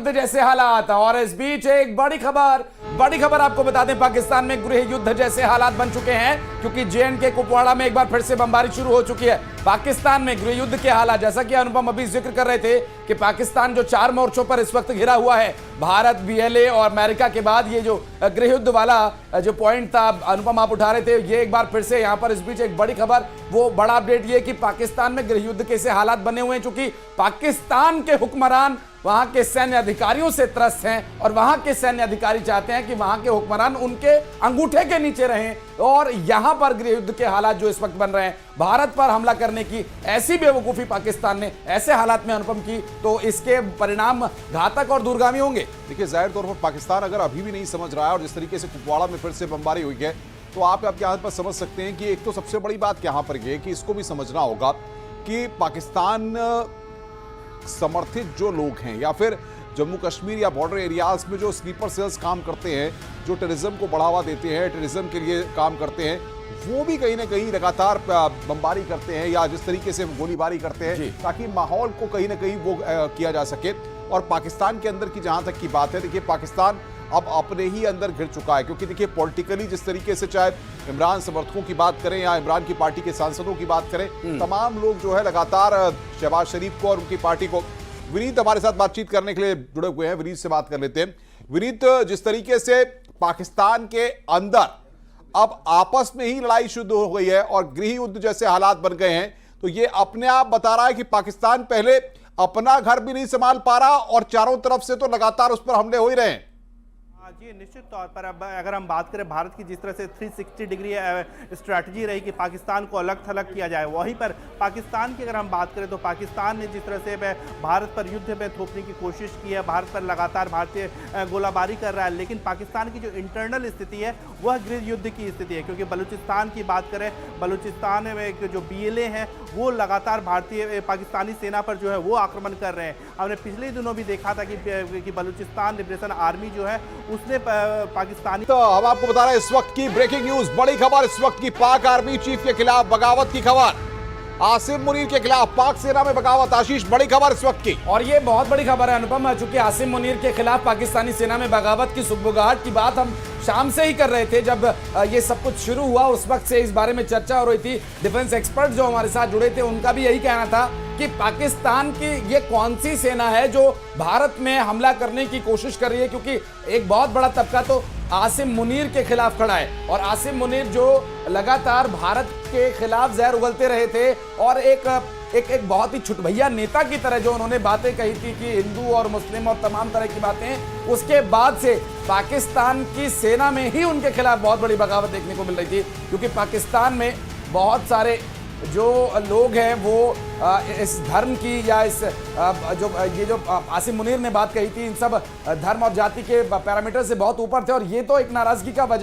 युद्ध जैसे हालात। और इस बीच एक बड़ी खबर आपको बता दें, पाकिस्तान में गृह युद्ध जैसे हालात बन चुके हैं, क्योंकि जे&के कुपवाड़ा में एक बार फिर से बमबारी शुरू हो चुकी है। पाकिस्तान में गृह युद्ध के हालात, जैसा कि अनुपम अभी जिक्र कर रहे थे कि पाकिस्तान जो 4 मोर्चों पर इस वक्त घिरा हुआ है, भारत, बीएलए और अमेरिका के बाद ये जो गृह युद्ध वाला जो पॉइंट था अनुपम आप उठा रहे थे, ये एक बार फिर से यहां पर इस बीच एक बड़ी खबर, वो बड़ा अपडेट ये कि पाकिस्तान में गृह युद्ध के ऐसे हालात बने हुए हैं, क्योंकि पाकिस्तान के हुक्मरान वहां के सैन्य अधिकारियों से त्रस्त हैं और वहां के सैन्य अधिकारी चाहते हैं कि वहां के हुक्मरान उनके अंगूठे के नीचे रहें। और यहां पर गृह युद्ध के हालात जो इस वक्त बन रहे हैं, भारत पर हमला करने की ऐसी बेवकूफी पाकिस्तान ने ऐसे हालात में अनुपम की, तो इसके परिणाम घातक और दूरगामी होंगे। देखिए, जाहिर तौर पर पाकिस्तान अगर अभी भी नहीं समझ रहा है और जिस तरीके से कुपवाड़ा में फिर से बमबारी हुई है, तो आप यहाँ पर समझ सकते हैं कि एक तो सबसे बड़ी बात यहाँ पर यह कि इसको भी समझना होगा कि पाकिस्तान समर्थित जो लोग हैं या फिर जम्मू कश्मीर या बॉर्डर एरियाज में जो स्लीपर सेल्स काम करते हैं, जो टेररिज्म को बढ़ावा देते हैं, टेररिज्म के लिए काम करते हैं, वो भी कहीं ना कहीं लगातार बमबारी करते हैं या जिस तरीके से गोलीबारी करते हैं ताकि माहौल को कहीं ना कहीं वो किया जा सके। और पाकिस्तान के अंदर की जहां तक की बात है, देखिए पाकिस्तान अब अपने ही अंदर घिर चुका है, क्योंकि देखिए पॉलिटिकली जिस तरीके से चाहे इमरान समर्थकों की बात करें या इमरान की पार्टी के सांसदों की बात करें, तमाम लोग जो है लगातार शहबाज शरीफ को और उनकी पार्टी को। विनीत हमारे साथ बातचीत करने के लिए जुड़े हुए हैं, विनीत से बात कर लेते हैं। विनीत, जिस तरीके से पाकिस्तान के अंदर अब आपस में ही लड़ाई शुरू हो गई है और गृह युद्ध जैसे हालात बन गए हैं, तो ये अपने आप बता रहा है कि पाकिस्तान पहले अपना घर भी नहीं संभाल पा रहा और चारों तरफ से तो लगातार उस पर हमले हो ही रहे हैं। जी, निश्चित तौर पर अब अगर हम बात करें भारत की जिस तरह से 360 डिग्री स्ट्रैटेजी रही कि पाकिस्तान को अलग थलग किया जाए, वहीं पर पाकिस्तान की अगर हम बात करें तो पाकिस्तान ने जिस तरह से भारत पर युद्ध में थोपने की कोशिश की है, भारत पर लगातार भारतीय गोलाबारी कर रहा है, लेकिन पाकिस्तान की जो इंटरनल स्थिति है वह गृह युद्ध की स्थिति है। क्योंकि बलूचिस्तान की बात करें, बलूचिस्तान में जो बीएलए हैं वो लगातार भारतीय पाकिस्तानी सेना पर जो है वो आक्रमण कर रहे हैं। हमने पिछले दिनों भी देखा था कि बलूचिस्तान लिबरेशन आर्मी जो है उसने पाकिस्तानी। तो हम आपको बता रहे हैं इस वक्त की ब्रेकिंग न्यूज, बड़ी खबर इस वक्त की, पाक आर्मी चीफ के खिलाफ बगावत की खबर, आसिम मुनीर के खिलाफ पाक सेना में बगावत। आशीष, बड़ी खबर इस वक्त की। और ये बहुत बड़ी खबर है अनुपम, चूंकि आसिम मुनीर के खिलाफ पाकिस्तानी सेना में बगावत की सुगबुगाहट की बात हम शाम से ही कर रहे थे। जब ये सब कुछ शुरू हुआ उस वक्त से इस बारे में चर्चा हो रही थी। डिफेंस एक्सपर्ट जो हमारे साथ जुड़े थे उनका भी यही कहना था कि पाकिस्तान की ये कौन सी सेना है जो भारत में हमला करने की कोशिश कर रही है, क्योंकि एक बहुत बड़ा तबका तो आसिम मुनीर के खिलाफ खड़ा है। और आसिम मुनीर जो लगातार भारत के खिलाफ जहर उगलते रहे थे और एक बहुत ही छुटभैया नेता की तरह जो उन्होंने बातें कही थी कि हिंदू और मुस्लिम और तमाम तरह की बातें, उसके बाद से पाकिस्तान की सेना में ही उनके खिलाफ बहुत बड़ी बगावत देखने को मिल रही थी। क्योंकि पाकिस्तान में बहुत सारे जो लोग हैं वो इस धर्म की या इस जो आसिम मुनीर ने बात कही थी, इन सब धर्म और जाति के पैरामीटर से बहुत ऊपर थे और ये तो एक नाराजगी का वजह